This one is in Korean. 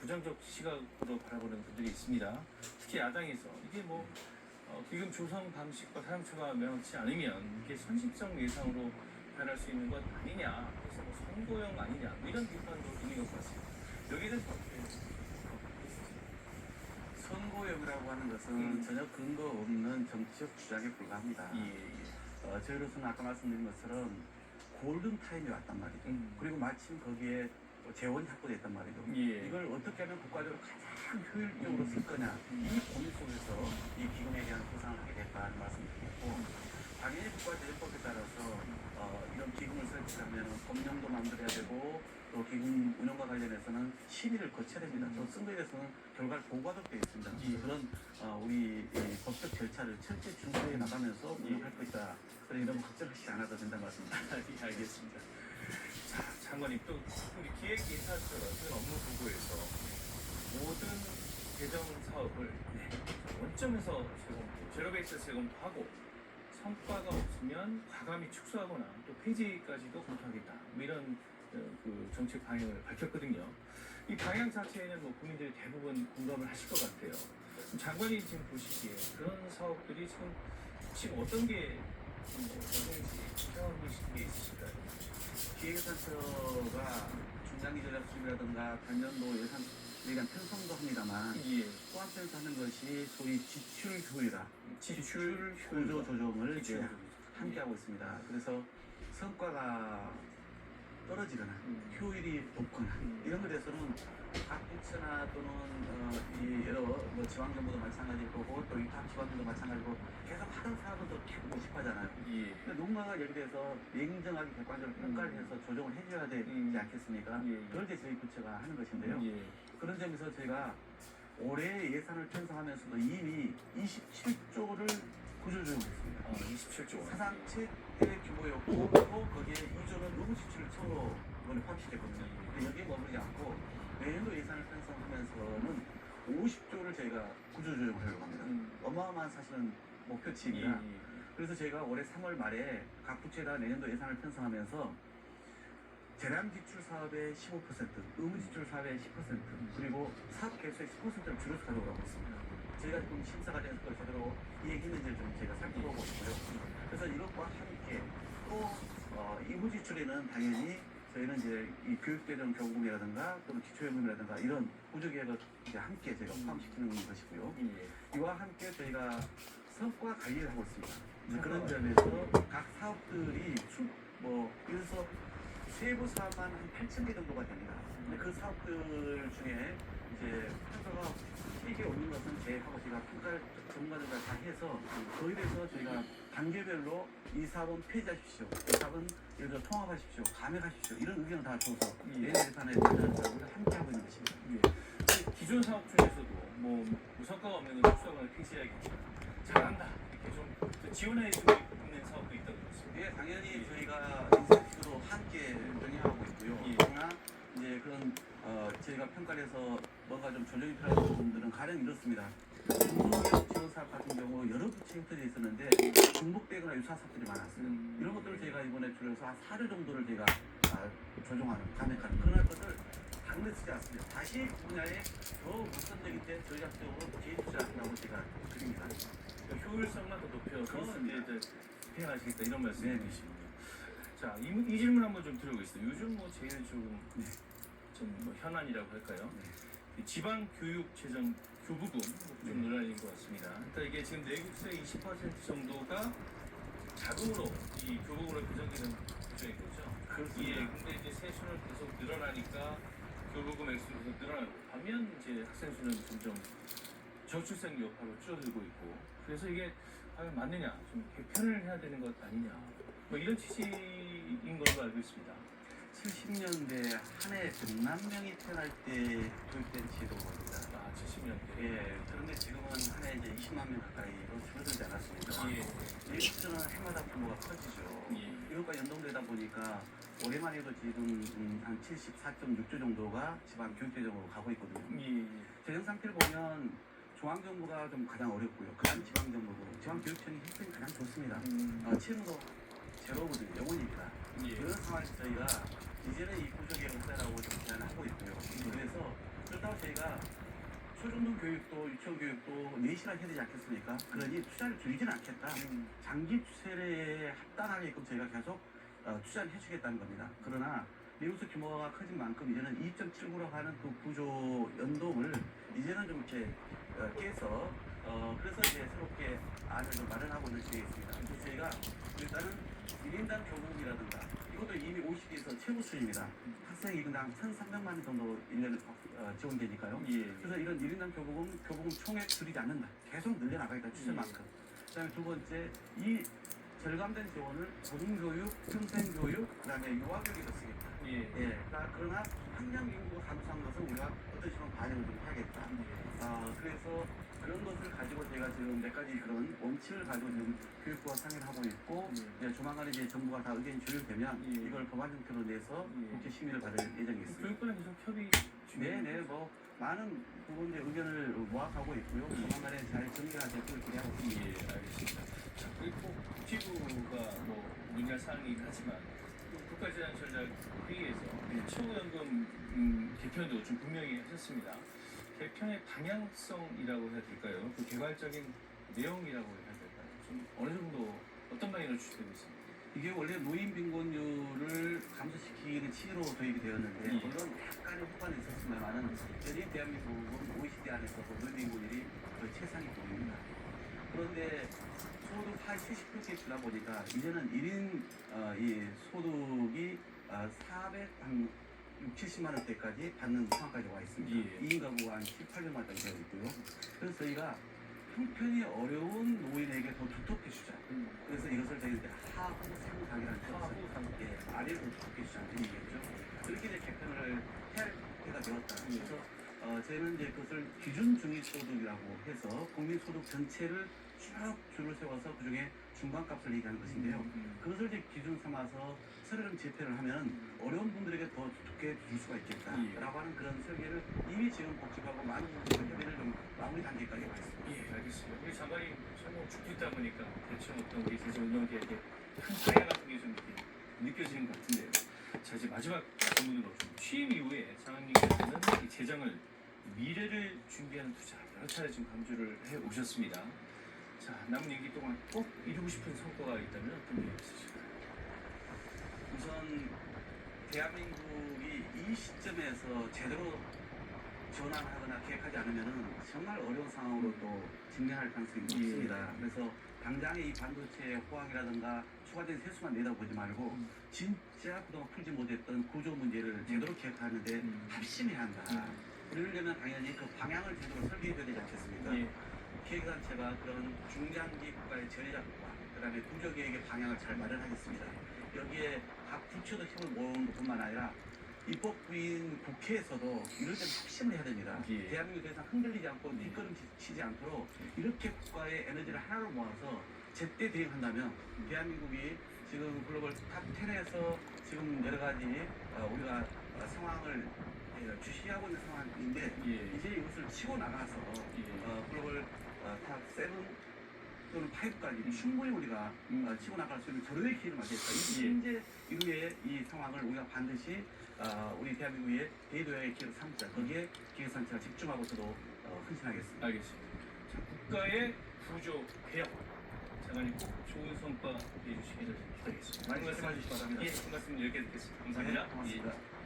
부정적 시각으로 바라보는 분들이 있습니다. 특히 야당에서 이게 기금 조성 방식과 사용처가 명확치 않으면 이게 선심성 예상으로 변할 수 있는 것 아니냐, 그래서 선거용 아니냐, 이런 비판도 있는 것 같습니다. 여기에 대해서 어떻게 선거용이라고 하는 것은 전혀 근거 없는 정치적 주장에 불과합니다. 저희로서는 아까 말씀드린 것처럼 골든 타임이 왔단 말이죠. 그리고 마침 거기에 재원이 확보됐단 말이죠. 이걸 어떻게 하면 국가적으로 가장 효율적으로 쓸 거냐, 이 고민 속에서 이 기금에 대한 구상을 하게 됐다는 말씀을 드렸고, 당연히 국가재정법에 따라서 이런 기금을 설치하면 법령도 만들어야 되고 또 기금 운영과 관련해서는 심의를 거쳐야 됩니다. 또 쓴 거에 대해서는 결과를 보고하도록 되어 있습니다. 그런 우리 법적 절차를 철저히 준수해 나가면서 운영할 것이다. 그러니 너무 걱정하시지 않아도 된다는 말씀입니다. 알겠습니다. 자, 장관님, 또 우리 기획인사처럼 업무 보고에서 모든 재정 사업을 원점에서 제로베이스 재검토하고 성과가 없으면 과감히 축소하거나 또 폐지까지도 검토하겠다, 이런 그 정책 방향을 밝혔거든요. 이 방향 자체에는 국민들이 대부분 공감을 하실 것 같아요. 장관님 지금 보시기에 그런 사업들이 지금 어떤 게 어떤지 체험하신 게 있으실까요? 기획예산처가 중장기 전략 수립이라든가 단년도 예산 대한 편성도 합니다만 또 한편에서 하는 것이 소위 지출 효율화, 지출 구조 조정을 이제 함께 하고 있습니다. 그래서 성과가 떨어지거나 효율이 높거나 이런 것에 대해서는 각 부처나 또는 이 여러 지방정부도 마찬가지일 거고 또 각 기관들도 마찬가지고 계속 하던 사람은 계속 모집하잖아요. 근데 누군가가 여기 대해서 냉정하게 객관적으로 평가를 해서 조정을 해줘야 되지 않겠습니까? 그걸 이제 저희 부처가 하는 것인데요. 그런 점에서 저희가 올해 예산을 편성하면서도 이미 27조를 구조조정했습니다. 27조 원. 사상 최대 규모였고 또 거기에 2조는 의무 지출을 처음으로 이번에 포함시켰거든요. 근데 여기에 머무르지 않고 내년도 예산을 편성하면서는 50조를 저희가 구조조정을 하려고 합니다. 어마어마한 사실은 목표치입니다. 그래서 저희가 올해 3월 말에 각 부처에다 내년도 예산을 편성하면서 재량 지출 사업의 15%, 의무 지출 사업의 10%, 그리고 사업 개수의 10%를 줄여서 가져오라고 했습니다. 저희가 지금 심사 과정에서 그걸 제대로 이해했는지를 좀 제가 살펴보고 있고요. 그래서 이것과 함께 또 의무 지출에는 당연히 저희는 이제 이 교육대전 교부금이라든가 또는 기초연금이라든가 이런 구조계획을 이제 함께 저희가 포함시키는 것이고요. 이와 함께 저희가 성과 관리를 하고 있습니다. 그런 점에서 각 사업들이 예를 들어서 세부 사업만 한 8,000개 정도가 됩니다. 근데 그 사업들 중에 이제 평가가 3개 오는 것은 제하고 제가 평가를 전문가들과 다 해서 거기에 대해서 저희가 단계별로 이 사업은 폐지하십시오, 이 사업은 예를 들어 통합하십시오, 감액하십시오, 이런 의견을 다 줘서 내년 예산에 대한 작업을 함께 하고 있는 것입니다. 기존 사업 중에서도 무성과가 없는 건 축소하거나 폐지해야겠지만 잘한다, 이렇게 좀 지원해 주고 있는 사업도 있다고 들었습니다. 예, 당연히 저희가 인센티브로 함께 병행하고 있고요. 그러나 이제 그런 저희가 평가를 해서 뭔가 좀 조정이 필요한 부분들은 가령 이렇습니다. 중소기업 지원 사업 같은 경우 여러 부처에 흩어져 있었는데 중복되거나 유사한 사업들이 많았어요. 이런 것들을 저희가 이번에 줄여서 한 4조 정도를 저희가 조정하는, 감액하는 그런 것들 당연히 쓰지 않습니다. 다시 분야에 더 우선적인 때 전략적으로 재투자하라고 제가 드립니다. 효율성만 더 높여서 그렇습니다. 이제 집행하시겠다, 이런 말씀이시군요. 자, 이 질문 한번 좀 드려보겠습니다. 요즘 제일 좀 현안이라고 할까요? 이 지방 교육 재정 교부금 좀 논란인 것 같습니다. 그러니까 이게 지금 내국세 20% 정도가 자동으로 이 교부금으로 배정되는 구조인 거죠. 그렇습니다. 근데 이제 세수는 계속 늘어나니까 교부금 액수도 계속 늘어나고, 반면 이제 학생 수는 점점 저출생 여파로 줄어들고 있고, 그래서 이게 과연 맞느냐, 좀 개편을 해야 되는 것 아니냐, 이런 취지인 걸로 알고 있습니다. 70년대 한 해 100만 명이 태어날 때 도입된 제도입니다. 70년대. 예, 그런데 지금은 한 해 이제 20만 명 가까이로 줄어들지 않았습니까? 내국수는 해마다 규모가 커지죠. 이것과 연동되다 보니까 올해만 해도 지금 한 74.6조 정도가 지방 교육재정으로 가고 있거든요. 재정 상태를 보면 중앙정부가 좀 가장 어렵고요. 그다음 지방정부고, 지방교육청이 형편이 가장 좋습니다. 채무도 제로거든요. 영원입니다. 이런 상황에서 저희가 이제는 이 구조개혁을 하라고 좀 제안하고 있고요. 그래서 그렇다고 저희가 저희가 초중등 교육도 유치원 교육도 4시간 해야 되지 않겠습니까? 그러니 투자를 줄이지는 않겠다. 장기 추세에 합당하게끔 저희가 계속 투자를 해주겠다는 겁니다. 그러나 리우스 규모가 커진 만큼 이제는 2.79라고 하는 그 구조 연동을 이제는 좀 이렇게 깨서 그래서 이제 새롭게 안을 좀 마련하고 있는 시기에 있습니다. 그래서 저희가 일단은 1인당 교복이라든가 이것도 이미 50기에서 최고 수준입니다. 학생 1인당 1,300만 원 정도 1년에 지원되니까요. 예. 그래서 이런 1인당 교복은 총액 줄이지 않는다. 계속 늘려나가겠다. 추세만큼. 그다음에 두 번째 이 절감된 지원을 고등교육, 평생교육, 그다음에 유아교육에서 쓰겠다. 예. 그러나 학령 인구가 감소한 것은 우리가 어떤 식으로 반영을 좀 해야겠다. 그래서 그런 것을 가지고 제가 지금 몇 가지 그런 원칙을 가지고 지금 교육부와 상의를 하고 있고 이제 조만간에 이제 정부가 다 의견이 조율되면 이걸 법안 형태로 내서 국회 심의를 받을 예정이 있습니다. 교육부랑 계속 협의 네네 뭐 많은 부분의 의견을 모아가고 있고요. 조만간에 잘 정리가 될 걸 기대하고 있습니다. 예, 알겠습니다. 자, 그리고 복지부가 뭐 논의할 사항이긴 하지만 국가재난전략회의에서 최고연금 개편도 좀 분명히 하셨습니다. 개편의 방향성이라고 해야 될까요? 그 개괄적인 내용이라고 해야 될까요? 좀 어느 정도 어떤 방향으로 추진되고 있습니까? 이게 원래 노인 빈곤율을 감소시키는 취지로 도입이 되었는데 물론 약간의 호반이 있었지만은 현재 대한민국은 OECD 안에서도 노인 빈곤율이 거의 최상위 보입니다. 그런데 소득 한 70%에 주다 보니까 이제는 1인 이 소득이 460, 70만 원대까지 받는 상황까지 와 있습니다. 예. 2인 가구가 한 7, 800만 원까지 되어 있고요. 그래서 저희가 형편이 어려운 노인에게 더 두텁게 주자. 그래서 이것을 저희 하부 상각이라는 뜻을 아래로 두텁게 주자는 얘기겠죠. 그렇게 이제 개편을 해야 할 때가 되었다. 그래서 저희는 이제 그것을 기준 중위소득이라고 해서 국민소득 전체를 쭉 줄을 세워서 그 중에 중간값을 얘기하는 것인데요. 그것을 이제 기준 삼아서 서류를 재편을 하면 어려운 분들에게 더 두텁게 줄 수가 있겠다라고 하는 그런 설계를 이미 지금 복지부하고 많은 분들과 협의를 좀 마무리 단계까지 와 있습니다. 예, 알겠습니다. 우리 장관님 설명 쭉 듣다 보니까 대충 어떤 게 제재 운영계획의 큰 방향 같은 게 좀 이렇게 느껴지는 것 같은데요. 자, 이제 마지막 질문으로 좀 취임 이후에 장관님께서는 이 재정을 미래를 준비하는 투자 여러 차례 지금 강조를 해 오셨습니다. 자, 남은 임기 동안 꼭 이루고 싶은 성과가 있다면 어떤 게 있으실까요? 우선 대한민국이 이 시점에서 제대로 전환하거나 계획하지 않으면 정말 어려운 상황으로 또 직면할 가능성이 높습니다. 그래서 당장의 이 반도체 호황이라든가 추가된 세수만 내다보지 말고 진짜 그동안 풀지 못했던 구조 문제를 제대로 계획하는데 합심해야 한다. 그러려면 당연히 그 방향을 제대로 설계해야 되지 않겠습니까? 기획단체가 그런 중장기 국가의 전략과 그다음에 구조계획의 방향을 잘 마련하겠습니다. 여기에 각 부처도 힘을 모으는 것뿐만 아니라 입법부인 국회에서도 이럴 때는 합심을 해야 됩니다. 대한민국에 대해서 흔들리지 않고 뒷걸음치지 않도록 이렇게 국가의 에너지를 하나로 모아서 제때 대응한다면 대한민국이 지금 글로벌 탑 10에서 지금 여러 가지 우리가 상황을 주시하고 있는 상황인데 이제 이것을 치고 나가서 글로벌 탑 7 또는 5까지 충분히 우리가 치고 나갈 수 있는 절호의 기회를 맞이했다. 이 현재 이후의 이 상황을 우리가 반드시 우리 대한민국의 대도약의 기회로 삼자. 거기에 기획단체가 집중하고 저도 헌신하겠습니다. 알겠습니다. 자, 국가의 구조 개혁 장관님 꼭 좋은 성과 내주시기를 기대하겠습니다. 많이 말씀해 주시기 바랍니다. 예, 그 말씀 여기까지 듣겠습니다. 감사합니다. 네, 고맙습니다.